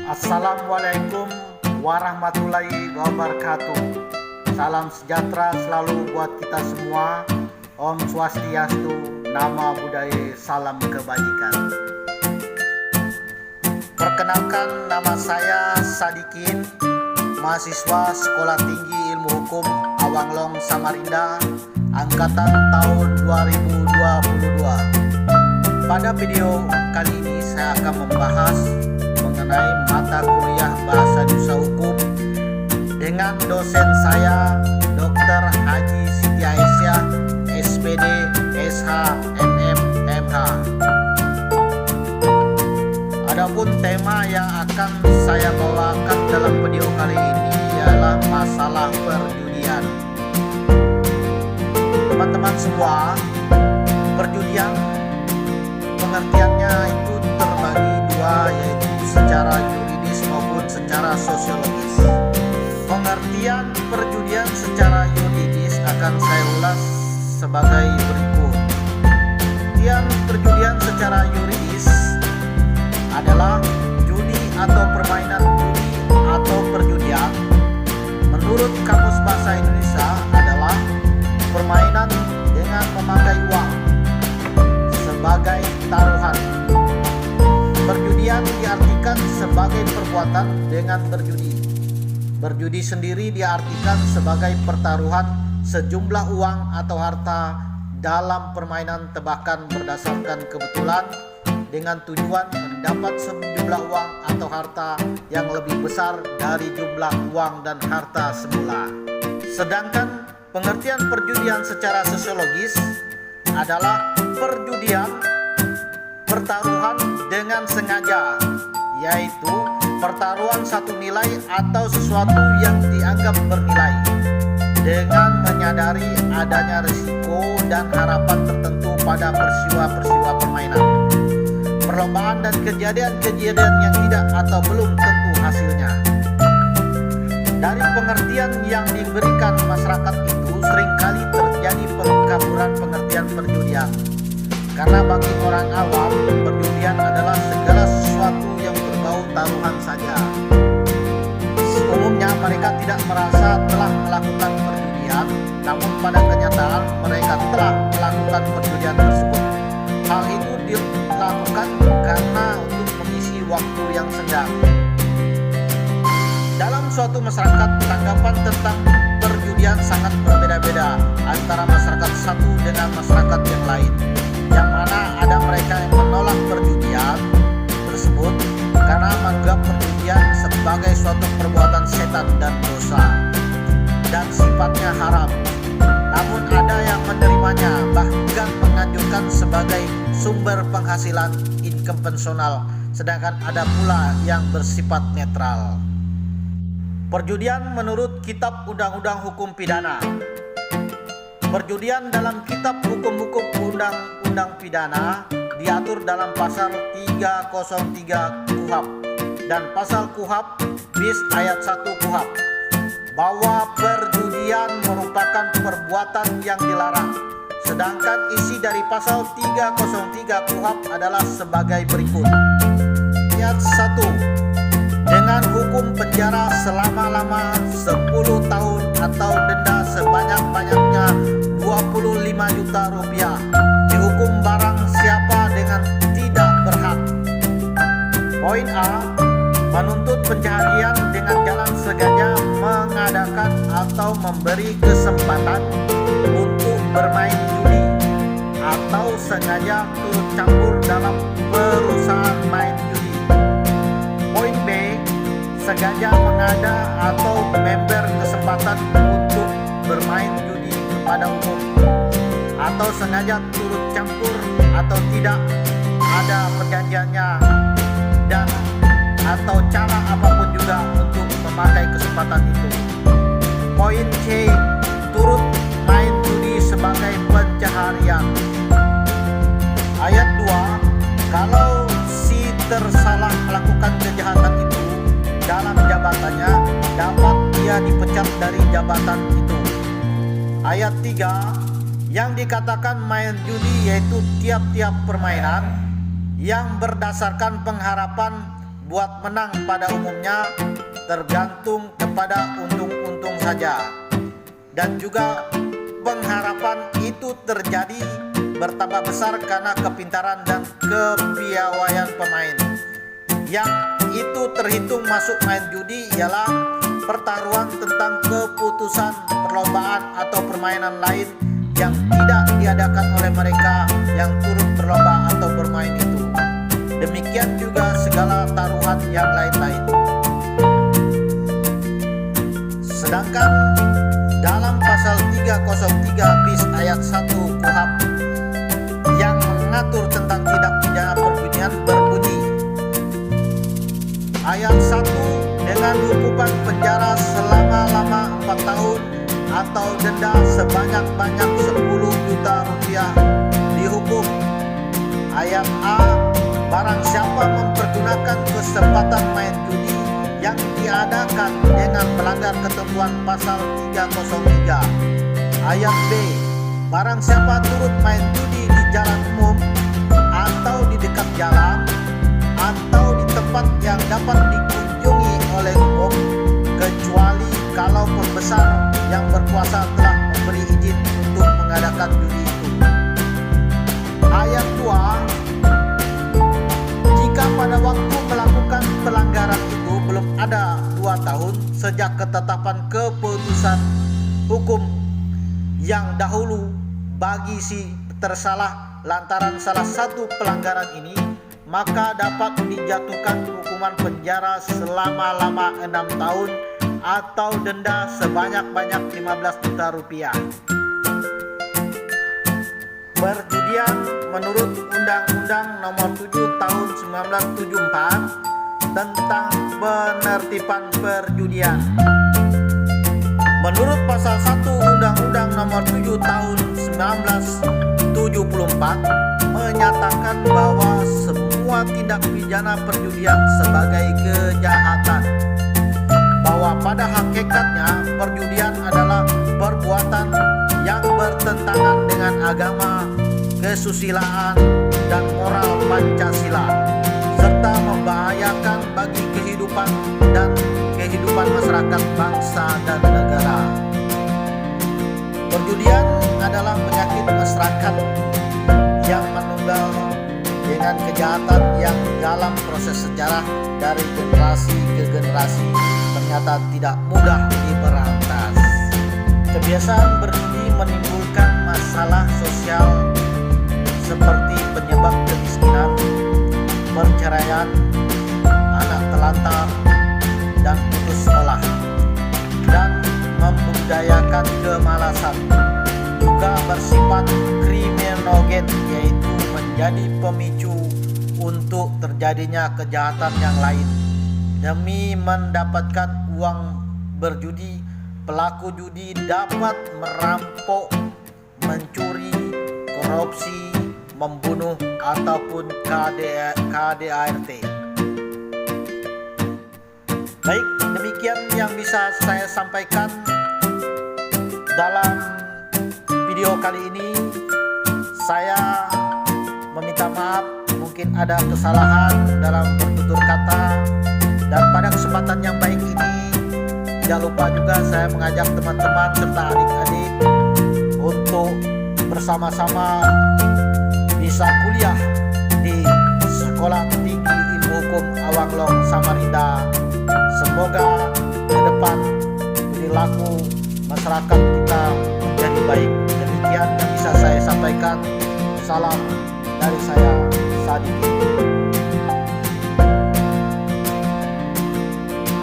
Assalamualaikum warahmatullahi wabarakatuh. Salam sejahtera selalu buat kita semua. Om Swastiastu, Namo Buddhaya, salam kebajikan. Perkenalkan, nama saya Sadikin, mahasiswa Sekolah Tinggi Ilmu Hukum Awanglong Samarinda, angkatan tahun 2022. Pada video kali ini saya akan membahas mengenai mata kuliah Bahasa Nusa Hukum dengan dosen saya Dr. Haji Siti Aisyah, SPD, SH, MM, MH. Adapun tema yang akan saya bawakan dalam video kali ini ialah masalah perjudian. Teman-teman semua, perjudian pengertiannya itu terbagi dua, yaitu secara yuridis maupun secara sosiologis. Pengertian perjudian secara yuridis akan saya ulas sebagai berikut. Pengertian perjudian secara yuridis adalah judi atau permainan judi atau perjudian. Menurut Kamus Bahasa Indonesia adalah permainan dengan memakai uang sebagai taruhan. Perjudian diartikan sebagai perbuatan dengan berjudi. Berjudi sendiri diartikan sebagai pertaruhan sejumlah uang atau harta dalam permainan tebakan berdasarkan kebetulan dengan tujuan mendapat sejumlah uang atau harta yang lebih besar dari jumlah uang dan harta semula. Sedangkan pengertian perjudian secara sosiologis adalah perjudian pertaruhan dengan sengaja, yaitu pertaruhan satu nilai atau sesuatu yang dianggap bernilai dengan menyadari adanya risiko dan harapan tertentu pada peristiwa-peristiwa permainan, perlombaan dan kejadian-kejadian yang tidak atau belum tentu hasilnya. Dari pengertian yang diberikan masyarakat itu seringkali terjadi pengkaburan pengertian perjudian. Karena bagi orang awam, perjudian adalah segala sesuatu yang berbau taruhan saja. Umumnya mereka tidak merasa telah melakukan perjudian, namun pada kenyataan mereka telah melakukan perjudian tersebut. Hal itu dilakukan karena untuk mengisi waktu yang senggang. Dalam suatu masyarakat, tanggapan tentang perjudian sangat berbeda-beda antara masyarakat satu dengan masyarakat yang lain, yang mana ada mereka yang menolak perjudian tersebut karena menganggap perjudian sebagai suatu perbuatan setan dan dosa dan sifatnya haram. Namun ada yang menerimanya, bahkan menganjurkan sebagai sumber penghasilan inkonvensional, sedangkan ada pula yang bersifat netral. Perjudian menurut Kitab Undang-Undang Hukum Pidana. Perjudian dalam Kitab Hukum-Hukum Undang-Undang Pidana diatur dalam pasal 303 KUHP dan pasal KUHP bis ayat 1 KUHP bahwa perjudian merupakan perbuatan yang dilarang. Sedangkan isi dari pasal 303 KUHP adalah sebagai berikut. Ayat 1, dengan hukum penjara selama-lama 10 tahun atau denda sebanyak-banyaknya 25 juta rupiah. Dihukum barang siapa dengan tidak berhak. Poin A, menuntut pencaharian dengan jalan sengaja mengadakan atau memberi kesempatan untuk bermain judi atau sengaja turut campur dalam perusahaan main judi. Poin B, sengaja mengada atau member kesempatan untuk bermain judi kepada umum atau sengaja turut campur atau tidak ada perjanjiannya dan atau cara apapun juga untuk memakai kesempatan itu. Poin C, turut main judi sebagai pencaharian. Ayat 2, kalau si tersalah melakukan kejahatan itu dalam jabatannya, dapat dia dipecat dari jabatan itu. Ayat 3, yang dikatakan main judi yaitu tiap-tiap permainan yang berdasarkan pengharapan buat menang pada umumnya tergantung kepada untung-untung saja, dan juga pengharapan itu terjadi bertambah besar karena kepintaran dan kepiawaian pemain. Yang itu terhitung masuk main judi ialah pertaruhan tentang keputusan perlombaan atau permainan lain yang tidak diadakan oleh mereka yang turut berlomba atau bermain itu. Demikian juga segala taruhan yang lain-lain. Sedangkan dalam pasal 303 bis ayat 1 KUHP yang mengatur tentang tindak pidana perjudian berbunyi, ayat 1, dengan hukuman penjara selama 4 tahun atau denda sebanyak-banyak 10 juta rupiah dihukum. Ayat A, barang siapa mempergunakan kesempatan main judi yang diadakan dengan melanggar ketentuan pasal 303. Ayat B, barang siapa turut main judi di jalan umum atau di dekat jalan atau di tempat yang dapat dikunjungi oleh umum, kecuali kalau pembesar yang berkuasa telah memberi izin untuk mengadakan judi itu. Ayat 2, jika pada waktu melakukan pelanggaran itu belum ada 2 tahun sejak ketetapan keputusan hukum yang dahulu bagi si tersalah lantaran salah satu pelanggaran ini, maka dapat dijatuhkan hukuman penjara selama 6 tahun atau denda sebanyak-banyak 15 juta rupiah. Perjudian menurut Undang-Undang Nomor 7 Tahun 1974 tentang penertiban perjudian. Menurut pasal 1 Undang-Undang Nomor 7 Tahun 1974 menyatakan bahwa semua tindak pidana perjudian sebagai kejahatan, bahwa pada hakikatnya perjudian adalah perbuatan yang bertentangan dengan agama, kesusilaan, dan moral Pancasila, serta membahayakan bagi kehidupan dan kehidupan masyarakat bangsa dan negara. Perjudian adalah penyakit masyarakat yang menunggal dengan kejahatan yang dalam proses sejarah dari generasi ke generasi ternyata tidak mudah diberantas. Kebiasaan berjudi menimbulkan masalah sosial seperti penyebab kemiskinan, perceraian, anak telantar, dan putus sekolah, dan membudayakan kemalasan. Juga bersifat kriminogen, yaitu menjadi pemicu untuk terjadinya kejahatan yang lain. Demi mendapatkan uang berjudi, pelaku judi dapat merampok, mencuri, korupsi, membunuh, ataupun KDART. Baik, demikian yang bisa saya sampaikan dalam video kali ini. Saya meminta maaf, mungkin ada kesalahan dalam bertutur kata. Dan pada kesempatan yang baik ini, tidak lupa juga saya mengajak teman-teman serta adik-adik untuk bersama-sama bisa kuliah di Sekolah Tinggi Ilmu Hukum Awanglong Samarinda. Semoga ke depan perilaku masyarakat kita menjadi baik. Demikian yang bisa saya sampaikan. Salam dari saya, Sadikin.